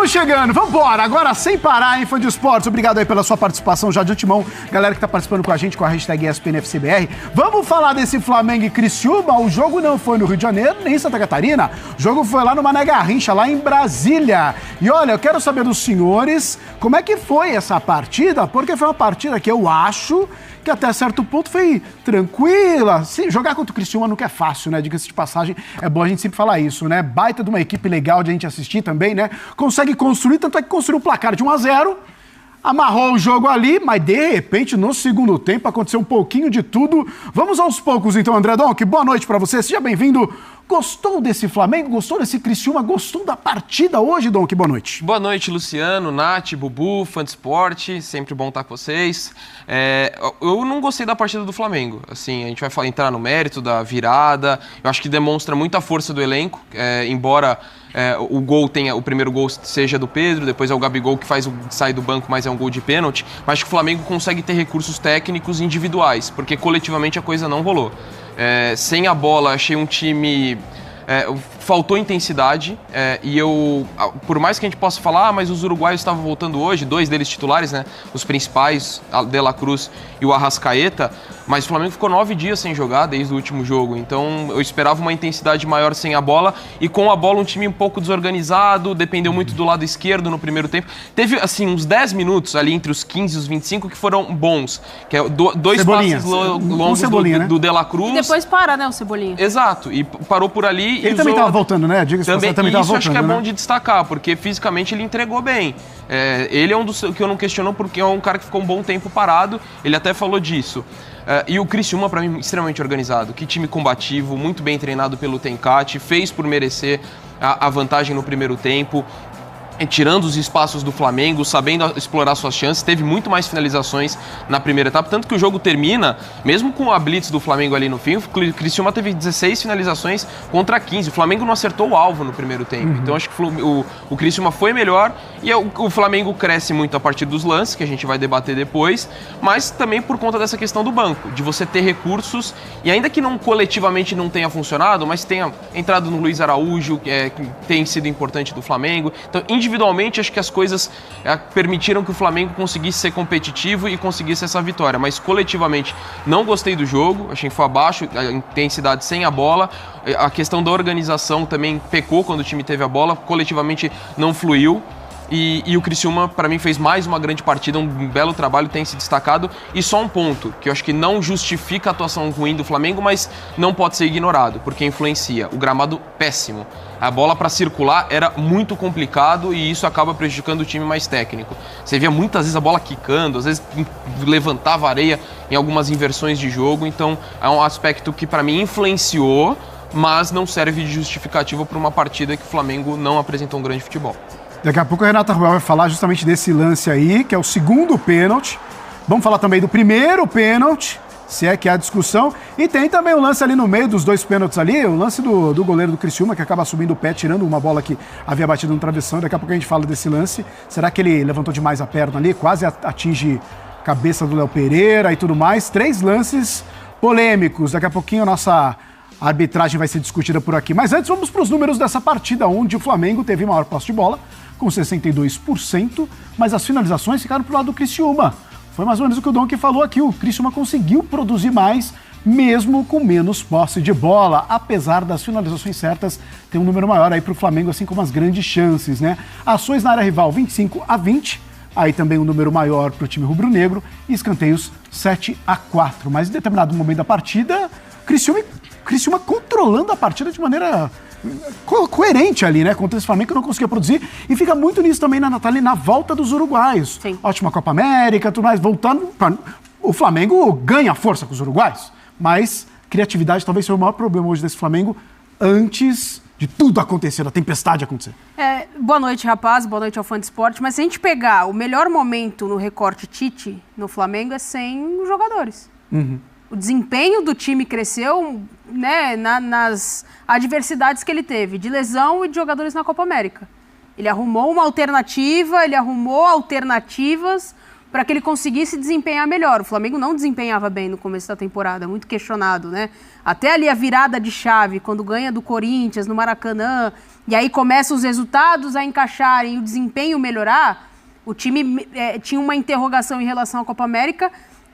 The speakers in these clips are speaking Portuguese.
Vamos chegando, vamos embora. Agora sem parar, hein, fã de esportes. Obrigado aí pela sua participação já de ultimão. Galera que tá participando com a gente com a hashtag ESPNFCBR. Vamos falar desse Flamengo e Criciúma. O jogo não foi no Rio de Janeiro, nem em Santa Catarina. O jogo foi lá no Mané Garrincha, lá em Brasília. E olha, eu quero saber dos senhores como é que foi essa partida, porque foi uma partida que eu acho que até certo ponto foi tranquila. Sim, jogar contra o Criciúma nunca é fácil, né? Diga-se de passagem, é bom a gente sempre falar isso, né? Baita de uma equipe legal de a gente assistir também, né? Consegue construir, tanto é que construiu o placar de 1-0, amarrou o jogo ali, mas de repente, no segundo tempo, aconteceu um pouquinho de tudo. Vamos aos poucos, então, André Donk, boa noite pra você, seja bem-vindo. Gostou desse Flamengo? Gostou desse Criciúma? Gostou da partida hoje, Donk? Boa noite. Boa noite, Luciano, Nath, Bubu, fã de esporte, sempre bom estar com vocês. Eu não gostei da partida do Flamengo, assim, a gente vai entrar no mérito da virada, eu acho que demonstra muita força do elenco, embora o primeiro gol seja do Pedro, depois é o Gabigol que sai do banco, mas é um gol de pênalti, mas acho que o Flamengo consegue ter recursos técnicos individuais, porque coletivamente a coisa não rolou. Sem a bola, achei um time... faltou intensidade e por mais que a gente possa falar, mas os uruguaios estavam voltando hoje, 2 deles titulares, né? Os principais, De La Cruz e o Arrascaeta, mas o Flamengo ficou 9 dias sem jogar desde o último jogo, então eu esperava uma intensidade maior sem a bola e com a bola um time um pouco desorganizado, dependeu muito do lado esquerdo no primeiro tempo. Teve, assim, uns 10 minutos ali entre os 15 e os 25 que foram bons, que é 2 passes longos do De La Cruz. E depois para, né, o Cebolinha. Exato, e parou por ali. Ele também estava voltando, né? Diga-se também isso voltando, acho que é bom de destacar, porque fisicamente ele entregou bem. Ele é um dos que eu não questiono, porque é um cara que ficou um bom tempo parado, ele até falou disso. E o Criciúma, para mim, extremamente organizado. Que time combativo, muito bem treinado pelo Tencate, fez por merecer a vantagem no primeiro tempo. Tirando os espaços do Flamengo, sabendo explorar suas chances, teve muito mais finalizações na primeira etapa, tanto que o jogo termina, mesmo com a blitz do Flamengo ali no fim, o Criciúma teve 16 finalizações contra 15, o Flamengo não acertou o alvo no primeiro tempo, então acho que o Criciúma foi melhor e o Flamengo cresce muito a partir dos lances, que a gente vai debater depois, mas também por conta dessa questão do banco, de você ter recursos, e ainda que não coletivamente não tenha funcionado, mas tenha entrado no Luiz Araújo, que tem sido importante do Flamengo, então individualmente, acho que as coisas permitiram que o Flamengo conseguisse ser competitivo e conseguisse essa vitória, mas coletivamente não gostei do jogo, achei que foi abaixo, a intensidade sem a bola, a questão da organização também pecou quando o time teve a bola, coletivamente não fluiu. E o Criciúma, para mim, fez mais uma grande partida, um belo trabalho, tem se destacado. E só um ponto, que eu acho que não justifica a atuação ruim do Flamengo, mas não pode ser ignorado, porque influencia. O gramado péssimo. A bola para circular era muito complicado e isso acaba prejudicando o time mais técnico. Você via muitas vezes a bola quicando, às vezes levantava areia em algumas inversões de jogo. Então é um aspecto que, para mim, influenciou, mas não serve de justificativa para uma partida que o Flamengo não apresentou um grande futebol. Daqui a pouco a Renata Ruel vai falar justamente desse lance aí, que é o segundo pênalti. Vamos falar também do primeiro pênalti, se é que há discussão. E tem também o lance ali no meio dos 2 pênaltis ali, o lance do goleiro do Criciúma, que acaba subindo o pé, tirando uma bola que havia batido no travessão. Daqui a pouco a gente fala desse lance. Será que ele levantou demais a perna ali, quase atinge a cabeça do Léo Pereira e tudo mais? 3 lances polêmicos. Daqui a pouquinho a nossa arbitragem vai ser discutida por aqui. Mas antes vamos para os números dessa partida, onde o Flamengo teve maior posse de bola, com 62%, mas as finalizações ficaram pro lado do Criciúma. Foi mais ou menos o que o Donk falou aqui, o Criciúma conseguiu produzir mais, mesmo com menos posse de bola, apesar das finalizações certas, tem um número maior aí pro Flamengo, assim como as grandes chances, né? Ações na área rival, 25-20, aí também um número maior pro time rubro-negro, e escanteios 7-4. Mas em determinado momento da partida, Criciúma controlando a partida de maneira coerente ali, né? Contra esse Flamengo que não conseguia produzir. E fica muito nisso também, na Natália, na volta dos uruguaios. Sim. Ótima Copa América, tudo mais. Voltando, o Flamengo ganha força com os uruguaios, mas criatividade talvez seja o maior problema hoje desse Flamengo antes de tudo acontecer, da tempestade acontecer. Boa noite, rapaz. Boa noite ao fã de esporte. Mas se a gente pegar o melhor momento no recorte Tite no Flamengo é sem jogadores. O desempenho do time cresceu, né, nas adversidades que ele teve, de lesão e de jogadores na Copa América. Ele arrumou uma alternativa, ele arrumou alternativas para que ele conseguisse desempenhar melhor. O Flamengo não desempenhava bem no começo da temporada, muito questionado, né? Até ali a virada de chave, quando ganha do Corinthians, no Maracanã, e aí começam os resultados a encaixarem e o desempenho melhorar, o time tinha uma interrogação em relação à Copa América,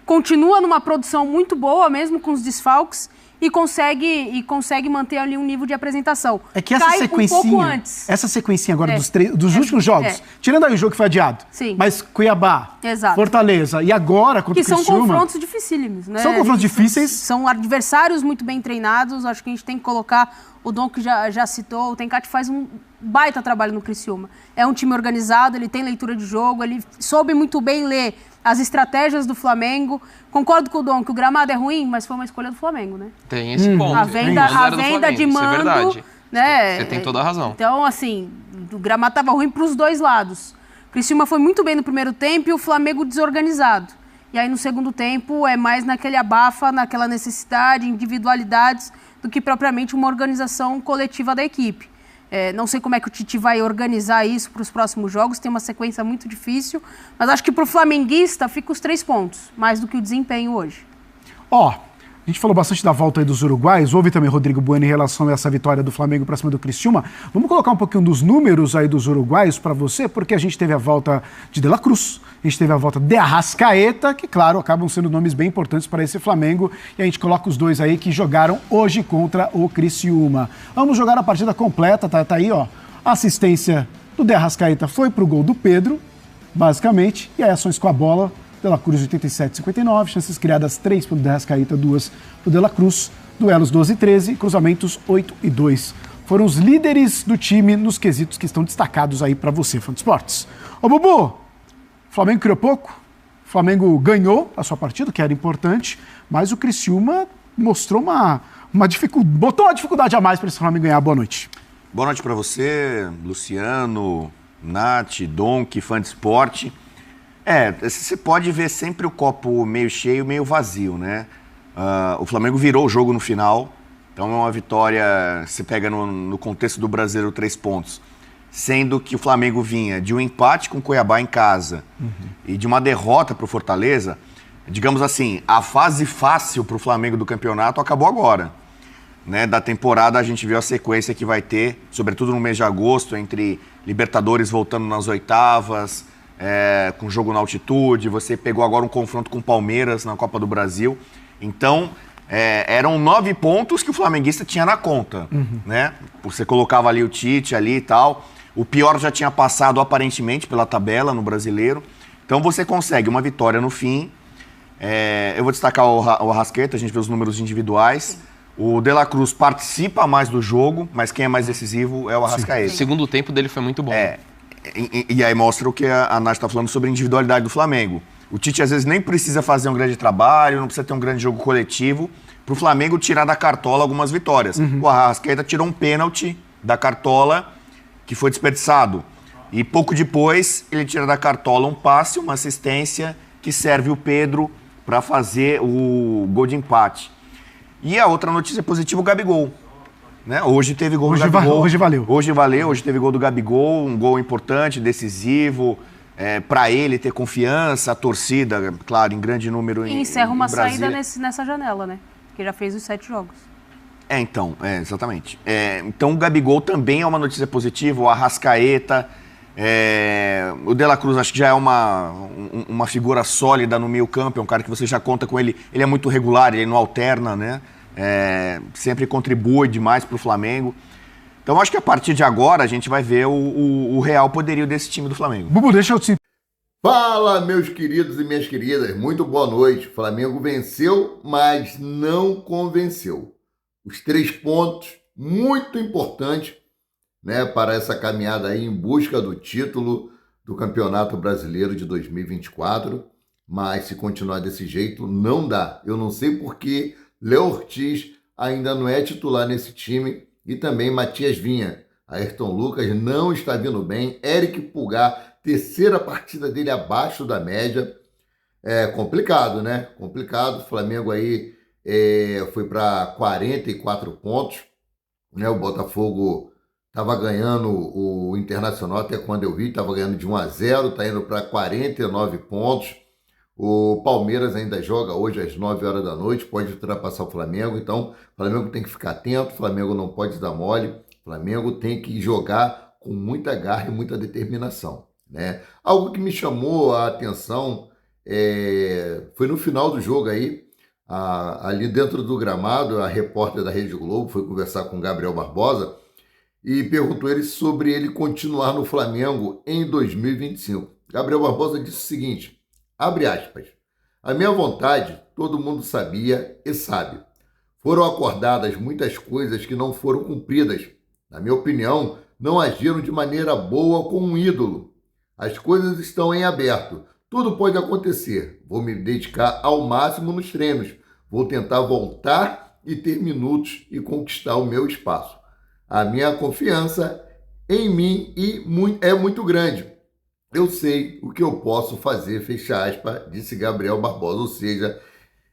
continua numa produção muito boa, mesmo com os desfalques, e consegue manter ali um nível de apresentação. É que essa sequencinha, um pouco antes. Essa sequencinha agora dos últimos jogos, tirando aí o jogo que foi adiado, sim, mas Cuiabá, exato, Fortaleza e agora contra o Criciúma... Que são confrontos dificílimos, né? São confrontos difíceis. São adversários muito bem treinados, acho que a gente tem que colocar, o Dom que já citou, o Tencati faz um baita trabalho no Criciúma. É um time organizado, ele tem leitura de jogo, ele soube muito bem ler as estratégias do Flamengo. Concordo com o Dom que o gramado é ruim, mas foi uma escolha do Flamengo, né? Tem esse ponto. A venda de mando, isso é verdade. Né? Você tem toda a razão. Então, assim, o gramado estava ruim para os dois lados. O Criciúma foi muito bem no primeiro tempo e o Flamengo desorganizado. E aí no segundo tempo é mais naquele abafa, naquela necessidade, individualidades, do que propriamente uma organização coletiva da equipe. Não sei como é que o Tite vai organizar isso para os próximos jogos, tem uma sequência muito difícil, mas acho que para o flamenguista fica os 3 pontos, mais do que o desempenho hoje. A gente falou bastante da volta aí dos uruguaios, houve também Rodrigo Bueno em relação a essa vitória do Flamengo para cima do Criciúma. Vamos colocar um pouquinho dos números aí dos uruguaios para você, porque a gente teve a volta de La Cruz, a gente teve a volta de Arrascaeta, que claro, acabam sendo nomes bem importantes para esse Flamengo, e a gente coloca os dois aí que jogaram hoje contra o Criciúma. Vamos jogar a partida completa, tá aí, ó. A assistência do de Arrascaeta foi pro gol do Pedro, basicamente, e aí ações com a bola, De La Cruz 87-59, chances criadas 3 para o De Arrascaeta, 2 para o De La Cruz, duelos 12-13, cruzamentos 8-2. Foram os líderes do time nos quesitos que estão destacados aí para você, fã de esportes. Ô Bubu, o Flamengo criou pouco, o Flamengo ganhou a sua partida, que era importante, mas o Criciúma mostrou botou uma dificuldade a mais para esse Flamengo ganhar. Boa noite. Boa noite para você, Luciano, Nath, Donk, fã de esporte. Você pode ver sempre o copo meio cheio, meio vazio, né? O Flamengo virou o jogo no final, então é uma vitória, se pega no contexto do Brasileiro, 3 pontos. Sendo que o Flamengo vinha de um empate com o Cuiabá em casa e de uma derrota para o Fortaleza, digamos assim, a fase fácil para o Flamengo do campeonato acabou agora. Né? Da temporada a gente viu a sequência que vai ter, sobretudo no mês de agosto, entre Libertadores voltando nas oitavas, com jogo na altitude, você pegou agora um confronto com o Palmeiras na Copa do Brasil. Então, eram 9 pontos que o flamenguista tinha na conta, né? Você colocava ali o Tite ali e tal. O pior já tinha passado aparentemente pela tabela no Brasileiro. Então você consegue uma vitória no fim. Eu vou destacar o Arrascaeta, a gente vê os números individuais. O De La Cruz participa mais do jogo, mas quem é mais decisivo é o Arrascaeta. O segundo tempo dele foi muito bom. E aí mostra o que a Nath está falando sobre a individualidade do Flamengo. O Tite às vezes nem precisa fazer um grande trabalho, não precisa ter um grande jogo coletivo para o Flamengo tirar da cartola algumas vitórias. O Arrascaeta tirou um pênalti da cartola que foi desperdiçado. E pouco depois ele tira da cartola um passe, uma assistência que serve o Pedro para fazer o gol de empate. E a outra notícia positiva, o Gabigol. Né? Hoje teve gol do Gabigol. Hoje valeu. Hoje teve gol do Gabigol, um gol importante, decisivo, para ele ter confiança, a torcida, claro, em grande número em encerra uma Brasília. saída nessa janela, né? Que já fez os 7 jogos. Exatamente. Então o Gabigol também é uma notícia positiva, o Arrascaeta, o De La Cruz acho que já é uma figura sólida no meio campo, é um cara que você já conta com ele, ele é muito regular, ele não alterna, né? Sempre contribui demais para o Flamengo. Então acho que a partir de agora a gente vai ver o real poderio desse time do Flamengo. Bubu, deixa eu te... Fala, meus queridos e minhas queridas, muito boa noite. O Flamengo venceu, mas não convenceu. Os 3 pontos, muito importantes, né, para essa caminhada aí em busca do título do Campeonato Brasileiro de 2024. Mas se continuar desse jeito, não dá. Eu não sei por que Léo Ortiz ainda não é titular nesse time e também Matias Vinha. Ayrton Lucas não está vindo bem. Eric Pulgar, terceira partida dele abaixo da média. É complicado, né? Complicado. O Flamengo aí foi para 44 pontos. Né? O Botafogo estava ganhando o Internacional, até quando eu vi, estava ganhando de 1-0, está indo para 49 pontos. O Palmeiras ainda joga hoje às 9 horas da noite, pode ultrapassar o Flamengo, então o Flamengo tem que ficar atento, o Flamengo não pode dar mole, o Flamengo tem que jogar com muita garra e muita determinação, né? Algo que me chamou a atenção foi no final do jogo aí, ali dentro do gramado, a repórter da Rede Globo foi conversar com o Gabriel Barbosa e perguntou ele sobre ele continuar no Flamengo em 2025. Gabriel Barbosa disse o seguinte, abre aspas, a minha vontade todo mundo sabia e sabe. Foram acordadas muitas coisas que não foram cumpridas. Na minha opinião, não agiram de maneira boa com um ídolo. As coisas estão em aberto. Tudo pode acontecer. Vou me dedicar ao máximo nos treinos. Vou tentar voltar e ter minutos e conquistar o meu espaço. A minha confiança em mim é muito grande. Eu sei o que eu posso fazer, fecha aspas, disse Gabriel Barbosa. Ou seja,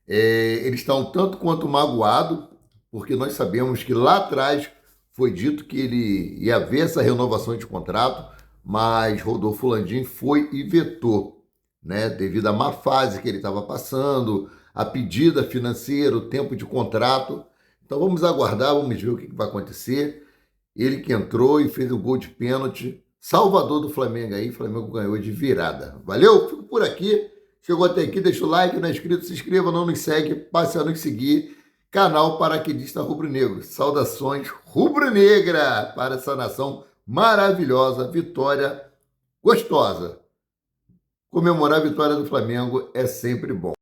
ele está um tanto quanto magoado, porque nós sabemos que lá atrás foi dito que ele ia haver essa renovação de contrato, mas Rodolfo Landim foi e vetou, né? Devido à má fase que ele estava passando, a pedida financeira, o tempo de contrato. Então vamos aguardar, vamos ver o que vai acontecer. Ele que entrou e fez o gol de pênalti, salvador do Flamengo aí, o Flamengo ganhou de virada. Valeu? Fico por aqui. Chegou até aqui, deixa o like, não é inscrito, se inscreva, não nos segue, passe a nos seguir. Canal Paraquedista Rubro-Negro. Saudações rubro-negra para essa nação maravilhosa, vitória gostosa. Comemorar a vitória do Flamengo é sempre bom.